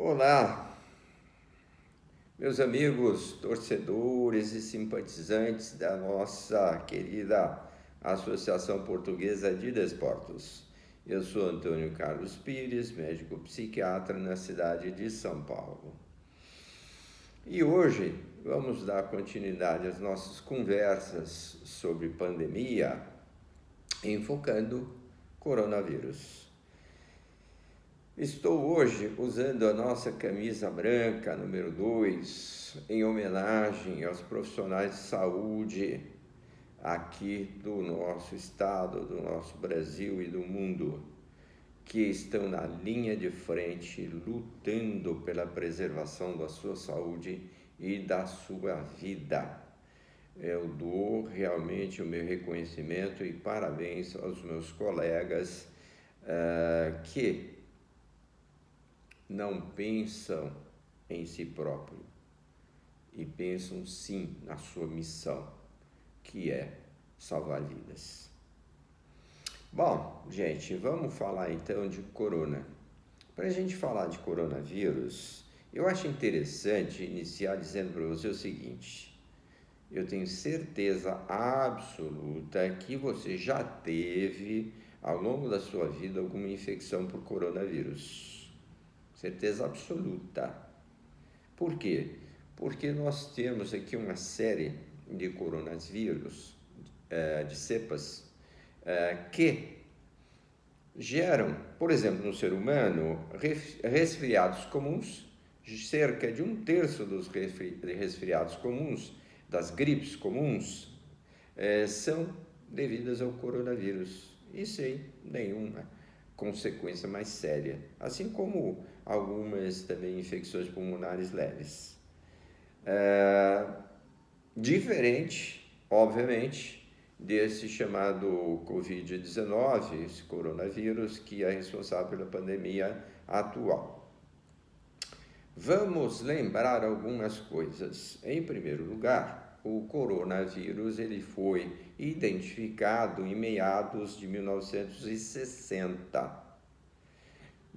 Olá, meus amigos torcedores e simpatizantes da nossa querida Associação Portuguesa de Desportos. Eu sou Antônio Carlos Pires, médico psiquiatra na cidade de São Paulo. E hoje vamos dar continuidade às nossas conversas sobre pandemia, enfocando coronavírus. Estou hoje usando a nossa camisa branca, número 2, em homenagem aos profissionais de saúde aqui do nosso estado, do nosso Brasil e do mundo, que estão na linha de frente lutando pela preservação da sua saúde e da sua vida. Eu dou realmente o meu reconhecimento e parabéns aos meus colegas que não pensam em si próprio e pensam sim na sua missão, que é salvar vidas. Bom, gente, vamos falar então de corona. Para a gente falar de coronavírus, eu acho interessante iniciar dizendo para você o seguinte: eu tenho certeza absoluta que você já teve ao longo da sua vida alguma infecção por coronavírus. Certeza absoluta. Por quê? Porque nós temos aqui uma série de coronavírus, de cepas, que geram, por exemplo, no ser humano, resfriados comuns. Cerca de 1/3 dos resfriados comuns, das gripes comuns, são devidas ao coronavírus e sem nenhuma consequência mais séria, assim como algumas também infecções pulmonares leves. Diferente, obviamente, desse chamado Covid-19, esse coronavírus que é responsável pela pandemia atual. Vamos lembrar algumas coisas. Em primeiro lugar, o coronavírus ele foi identificado em meados de 1960.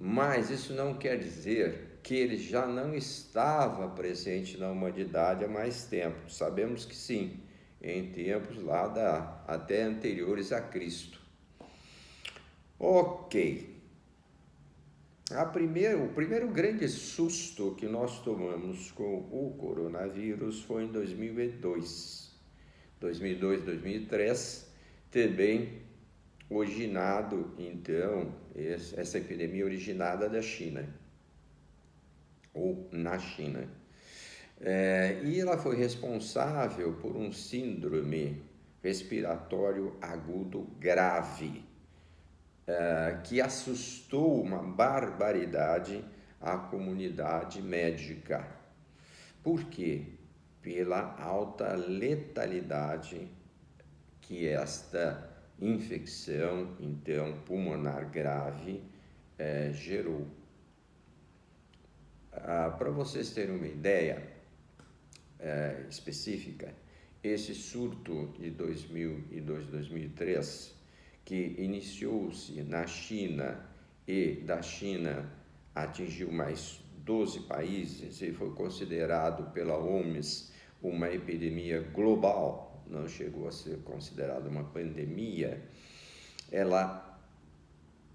Mas isso não quer dizer que ele já não estava presente na humanidade há mais tempo. Sabemos que sim, em tempos lá até anteriores a Cristo. Ok. O primeiro grande susto que nós tomamos com o coronavírus foi em 2002. 2003, também originado, então, essa epidemia originada da China, ou na China. E ela foi responsável por um síndrome respiratório agudo grave, que assustou uma barbaridade a comunidade médica. Por quê? Pela alta letalidade que esta infecção, então, pulmonar grave, gerou. Para vocês terem uma ideia específica, esse surto de 2002, 2003, que iniciou-se na China e da China atingiu mais 12 países e foi considerado pela OMS uma epidemia global, não chegou a ser considerada uma pandemia. Ela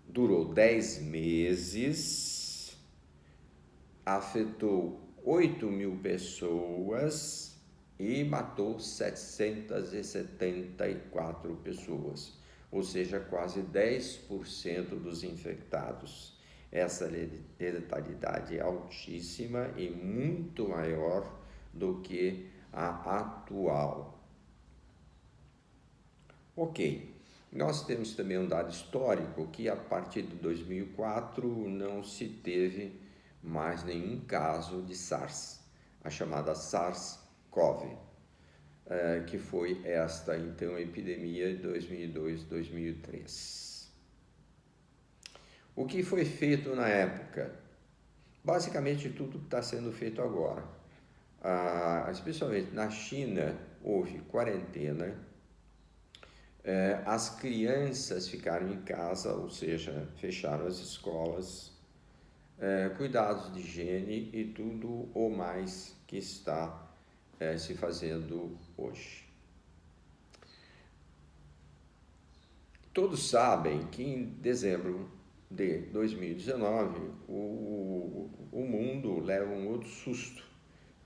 durou 10 meses, afetou 8.000 pessoas e matou 774 pessoas, ou seja, quase 10% dos infectados. Essa letalidade é altíssima e muito maior do que a atual. Ok, nós temos também um dado histórico que a partir de 2004 não se teve mais nenhum caso de SARS, a chamada SARS-CoV, que foi esta então epidemia de 2002, 2003. O que foi feito na época? Basicamente tudo que está sendo feito agora. Especialmente na China, houve quarentena, as crianças ficaram em casa, ou seja, fecharam as escolas, cuidados de higiene e tudo o mais que está se fazendo hoje. Todos sabem que em dezembro de 2019 o mundo leva um outro susto,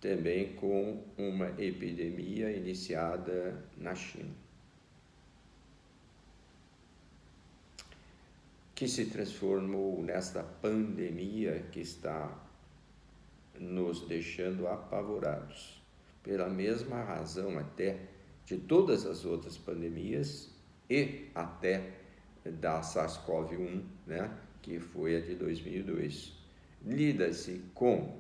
também com uma epidemia iniciada na China, que se transformou nesta pandemia que está nos deixando apavorados, pela mesma razão até de todas as outras pandemias e até da SARS-CoV-1, né, que foi a de 2002. Lida-se com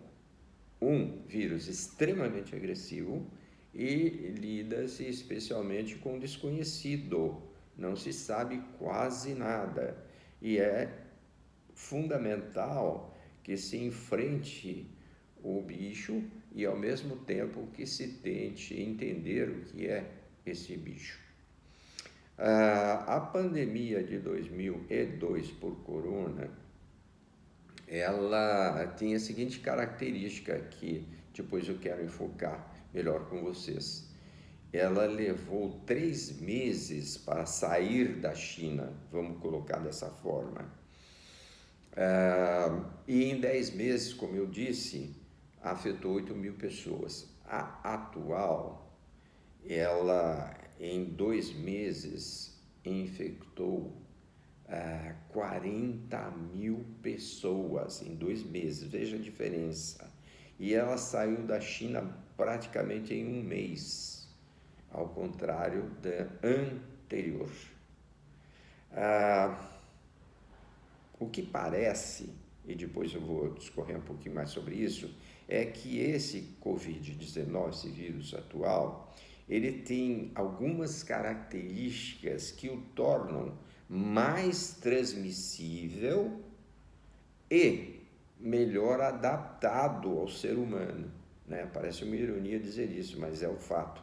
um vírus extremamente agressivo e lida-se especialmente com o desconhecido. Não se sabe quase nada e é fundamental que se enfrente o bicho e ao mesmo tempo que se tente entender o que é esse bicho. A pandemia de 2002 por corona, ela tem a seguinte característica que depois eu quero enfocar melhor com vocês. Ela levou 3 meses para sair da China, vamos colocar dessa forma. E em 10 meses, como eu disse, afetou 8.000 pessoas. A atual, ela em 2 meses infectou 40.000 pessoas em 2 meses, veja a diferença. E ela saiu da China praticamente em 1 mês, ao contrário da anterior. O que parece, e depois eu vou discorrer um pouquinho mais sobre isso, é que esse Covid-19, esse vírus atual, ele tem algumas características que o tornam mais transmissível e melhor adaptado ao ser humano, né? Parece uma ironia dizer isso, mas é o fato.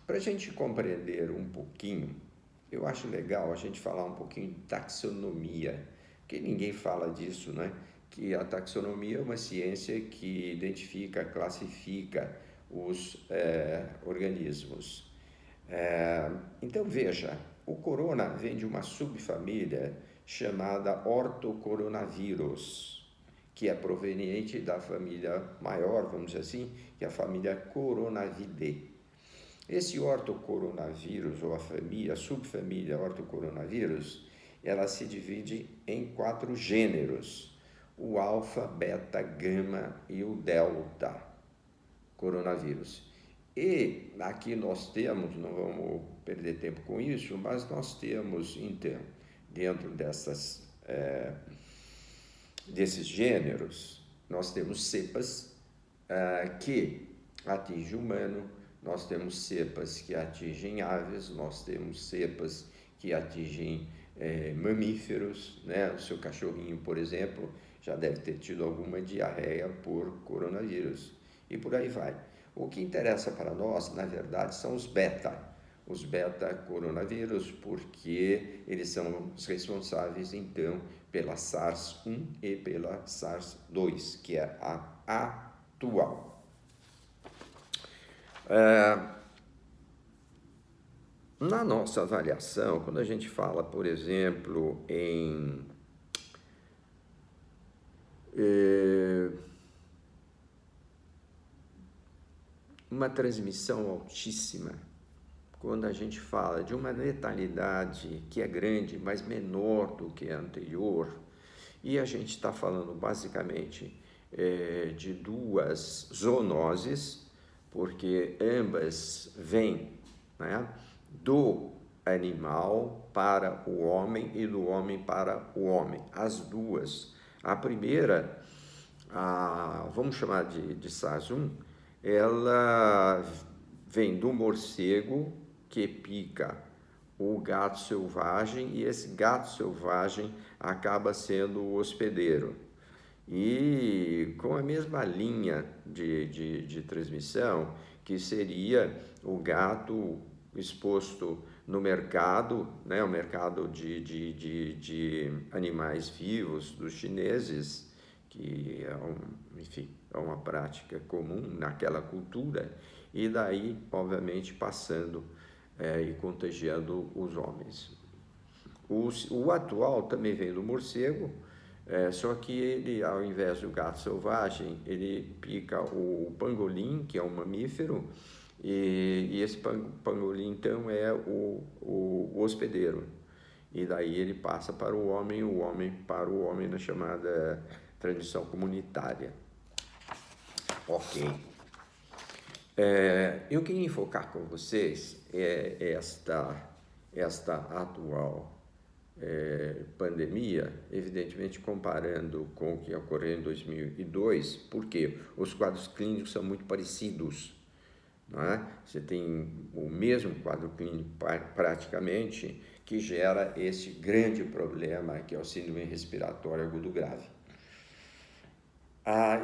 Para a gente compreender um pouquinho, eu acho legal a gente falar um pouquinho de taxonomia, porque ninguém fala disso, né? Que a taxonomia é uma ciência que identifica, classifica os organismos. Então veja, o corona vem de uma subfamília chamada ortocoronavírus, que é proveniente da família maior, vamos dizer assim, que é a família Coronavidae. Esse ortocoronavírus, ou a subfamília ortocoronavírus, ela se divide em 4 gêneros: o alfa, beta, gama e o delta coronavírus. E aqui nós temos, não vamos perder tempo com isso, mas nós temos, então, dentro desses gêneros, nós temos cepas que atingem o humano, nós temos cepas que atingem aves, nós temos cepas que atingem mamíferos, né? O seu cachorrinho, por exemplo, já deve ter tido alguma diarreia por coronavírus, e por aí vai. O que interessa para nós, na verdade, são os beta-coronavírus, porque eles são os responsáveis, então, pela SARS-1 e pela SARS-2, que é a atual. Na nossa avaliação, quando a gente fala, por exemplo, em uma transmissão altíssima, quando a gente fala de uma letalidade que é grande, mas menor do que a anterior, e a gente está falando basicamente de 2 zoonoses, porque ambas vêm, né, do animal para o homem e do homem para o homem, as duas. A primeira, vamos chamar de SARS-1, ela vem do morcego que pica o gato selvagem, e esse gato selvagem acaba sendo o hospedeiro. E com a mesma linha de transmissão, que seria o gato exposto no mercado, né, o mercado de animais vivos dos chineses, que enfim, é uma prática comum naquela cultura, e daí, obviamente, passando e contagiando os homens. O atual também vem do morcego, só que ele, ao invés do gato selvagem, ele pica o pangolim, que é um mamífero, e esse pangolim, então, é o hospedeiro. E daí ele passa para o homem para o homem na chamada tradição comunitária. Ok. Eu queria enfocar com vocês esta atual pandemia, evidentemente comparando com o que ocorreu em 2002, porque os quadros clínicos são muito parecidos, não é? Você tem o mesmo quadro clínico praticamente, que gera esse grande problema que é o síndrome respiratório agudo grave.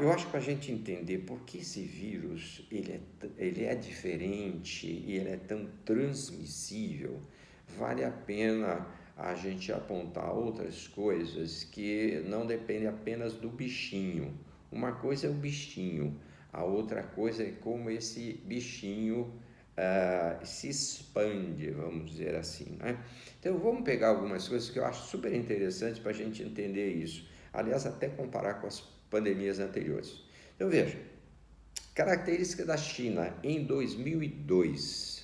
Eu acho que para a gente entender por que esse vírus ele é diferente e ele é tão transmissível, vale a pena a gente apontar outras coisas que não dependem apenas do bichinho. Uma coisa é o bichinho, a outra coisa é como esse bichinho se expande, vamos dizer assim, né? Então vamos pegar algumas coisas que eu acho super interessantes para a gente entender isso. Aliás, até comparar com as pandemias anteriores. Então veja, característica da China em 2002.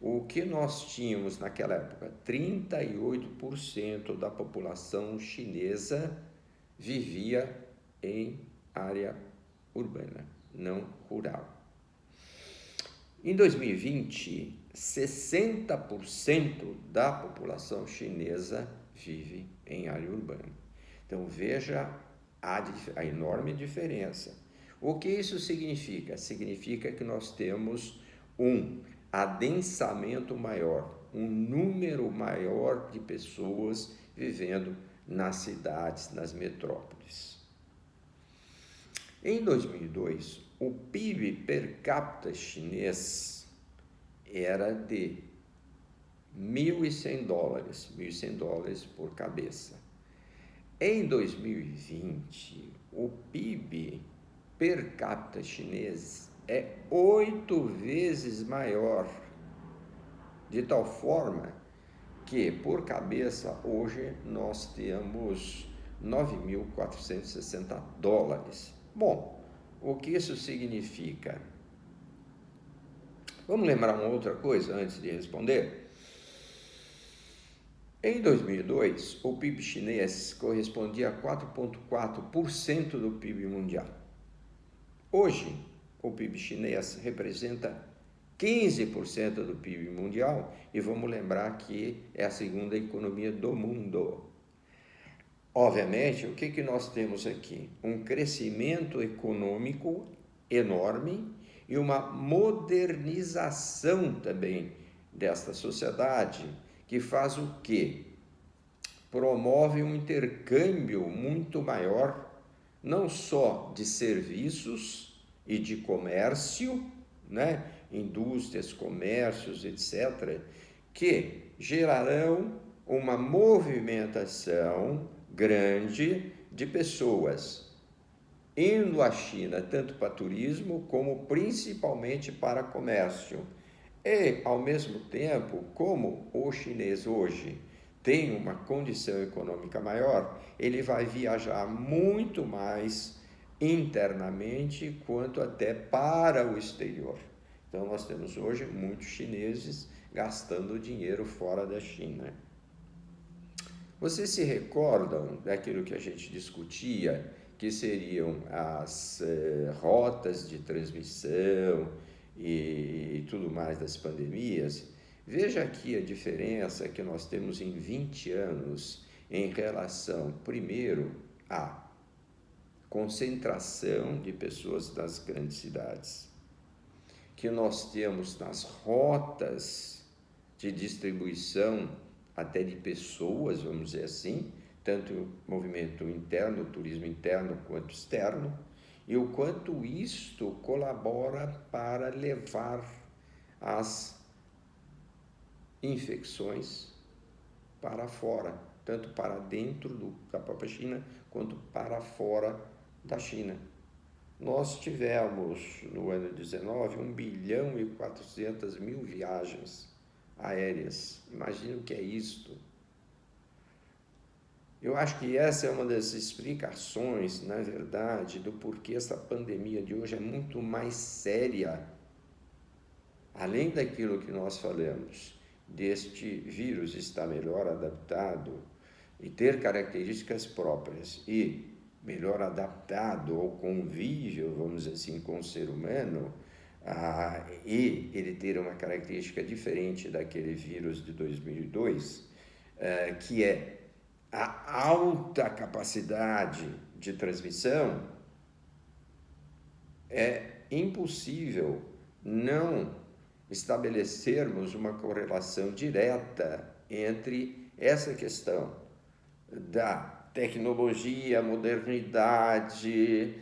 O que nós tínhamos naquela época? 38% da população chinesa vivia em área urbana, não rural. Em 2020, 60% da população chinesa vive em área urbana. Então veja a enorme diferença. O que isso significa? Significa que nós temos um adensamento maior, um número maior de pessoas vivendo nas cidades, nas metrópoles. Em 2002, o PIB per capita chinês era de $1.100, $1.100 por cabeça. Em 2020, o PIB per capita chinês é 8 vezes maior, de tal forma que, por cabeça, hoje nós temos $9.460. Bom, o que isso significa? Vamos lembrar uma outra coisa antes de responder? Em 2002, o PIB chinês correspondia a 4,4% do PIB mundial. Hoje, o PIB chinês representa 15% do PIB mundial, e vamos lembrar que é a segunda economia do mundo. Obviamente, o que nós temos aqui? Um crescimento econômico enorme e uma modernização também desta sociedade, que faz o quê? Promove um intercâmbio muito maior, não só de serviços e de comércio, né? Indústrias, comércios, etc., que gerarão uma movimentação grande de pessoas indo à China, tanto para turismo como principalmente para comércio. E, ao mesmo tempo, como o chinês hoje tem uma condição econômica maior, ele vai viajar muito mais internamente quanto até para o exterior. Então, nós temos hoje muitos chineses gastando dinheiro fora da China. Vocês se recordam daquilo que a gente discutia, que seriam as rotas de transmissão e tudo mais das pandemias? Veja aqui a diferença que nós temos em 20 anos em relação, primeiro, à concentração de pessoas nas grandes cidades, que nós temos nas rotas de distribuição até de pessoas, vamos dizer assim, tanto movimento interno, turismo interno quanto externo, e o quanto isto colabora para levar as infecções para fora, tanto para dentro da própria China, quanto para fora da China. Nós tivemos, no ano 19, 1.400.000.000 viagens aéreas. Imagina o que é isto. Eu acho que essa é uma das explicações, na verdade, do porquê essa pandemia de hoje é muito mais séria. Além daquilo que nós falamos, deste vírus estar melhor adaptado e ter características próprias e melhor adaptado ao convívio, vamos dizer assim, com o ser humano, e ele ter uma característica diferente daquele vírus de 2002, que é a alta capacidade de transmissão, é impossível não estabelecermos uma correlação direta entre essa questão da tecnologia, modernidade,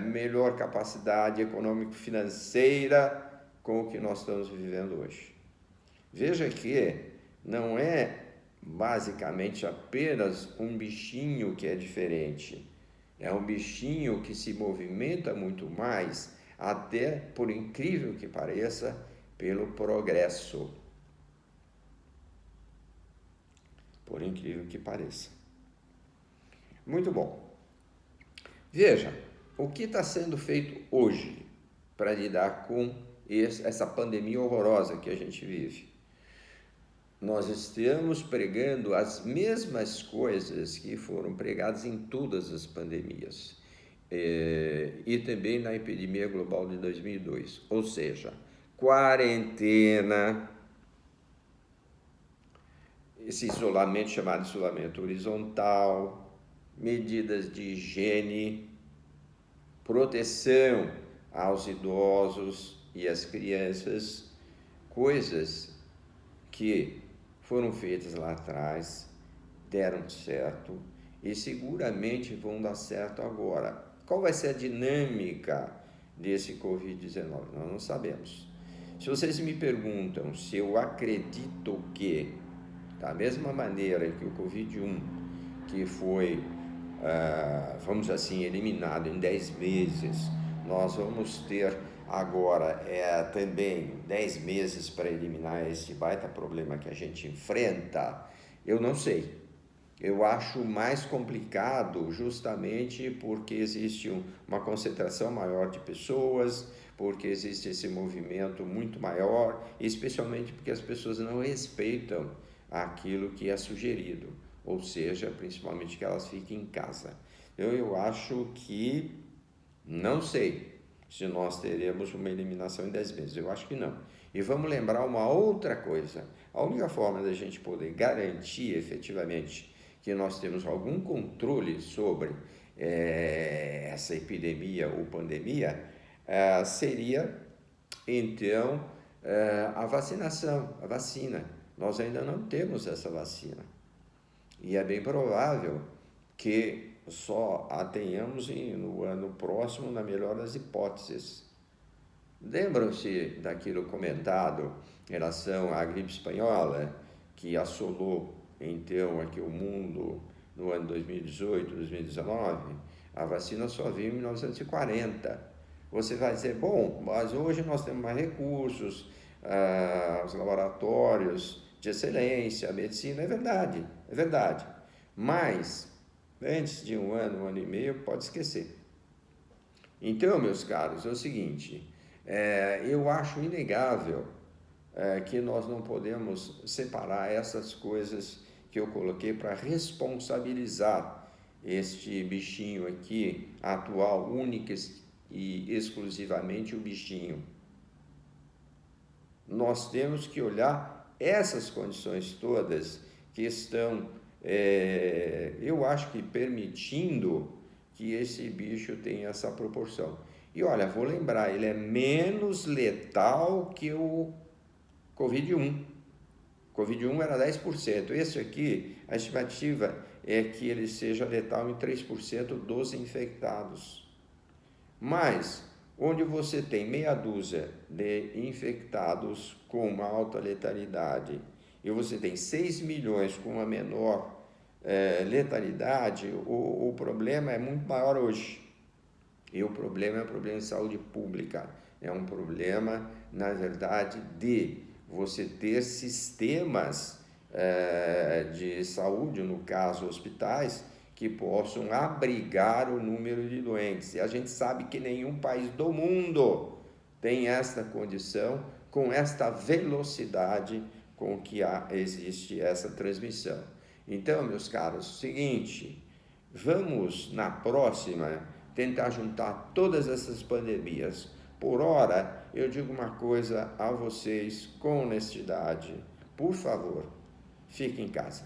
melhor capacidade econômico-financeira com o que nós estamos vivendo hoje. Veja que não é basicamente apenas um bichinho que é diferente, é um bichinho que se movimenta muito mais, até, por incrível que pareça, pelo progresso. Por incrível que pareça. Muito bom. Veja, o que está sendo feito hoje para lidar com essa pandemia horrorosa que a gente vive? Nós estamos pregando as mesmas coisas que foram pregadas em todas as pandemias e também na epidemia global de 2002, ou seja, quarentena, esse isolamento chamado isolamento horizontal, medidas de higiene, proteção aos idosos e às crianças, coisas que foram feitas lá atrás, deram certo e seguramente vão dar certo agora. Qual vai ser a dinâmica desse Covid-19? Nós não sabemos. Se vocês me perguntam se eu acredito que, da mesma maneira que o Covid-1, que foi, vamos assim, eliminado em 10 meses, nós vamos ter agora também 10 meses para eliminar esse baita problema que a gente enfrenta, eu não sei. Eu acho mais complicado justamente porque existe uma concentração maior de pessoas, porque existe esse movimento muito maior, especialmente porque as pessoas não respeitam aquilo que é sugerido, ou seja, principalmente que elas fiquem em casa. Eu acho que, não sei se nós teremos uma eliminação em 10 meses, eu acho que não. E vamos lembrar uma outra coisa, a única forma da gente poder garantir efetivamente que nós temos algum controle sobre essa epidemia ou pandemia, seria então a vacinação, a vacina. Nós ainda não temos essa vacina e é bem provável que só a tenhamos no ano próximo, na melhor das hipóteses. Lembram-se daquilo comentado em relação à gripe espanhola, que assolou então aqui o mundo no ano 2018, 2019? A vacina só veio em 1940. Você vai dizer, bom, mas hoje nós temos mais recursos, os laboratórios de excelência, a medicina, é verdade. Mas, antes de um ano e meio, pode esquecer. Então, meus caros, é o seguinte, eu acho inegável que nós não podemos separar essas coisas que eu coloquei para responsabilizar este bichinho aqui, atual, única e exclusivamente o bichinho. Nós temos que olhar essas condições todas que estão, eu acho que permitindo que esse bicho tenha essa proporção. E olha, vou lembrar, ele é menos letal que o Covid-1. Covid-1 era 10%. Esse aqui, a estimativa é que ele seja letal em 3% dos infectados. Mas, onde você tem meia dúzia de infectados com uma alta letalidade e você tem 6 milhões com uma menor letalidade, o problema é muito maior hoje. E o problema é um problema de saúde pública. É um problema, na verdade, de você ter sistemas de saúde, no caso hospitais, que possam abrigar o número de doentes. E a gente sabe que nenhum país do mundo tem esta condição, com esta velocidade com que existe essa transmissão. Então, meus caros, seguinte, vamos na próxima tentar juntar todas essas pandemias. Por hora, eu digo uma coisa a vocês com honestidade: por favor, fiquem em casa.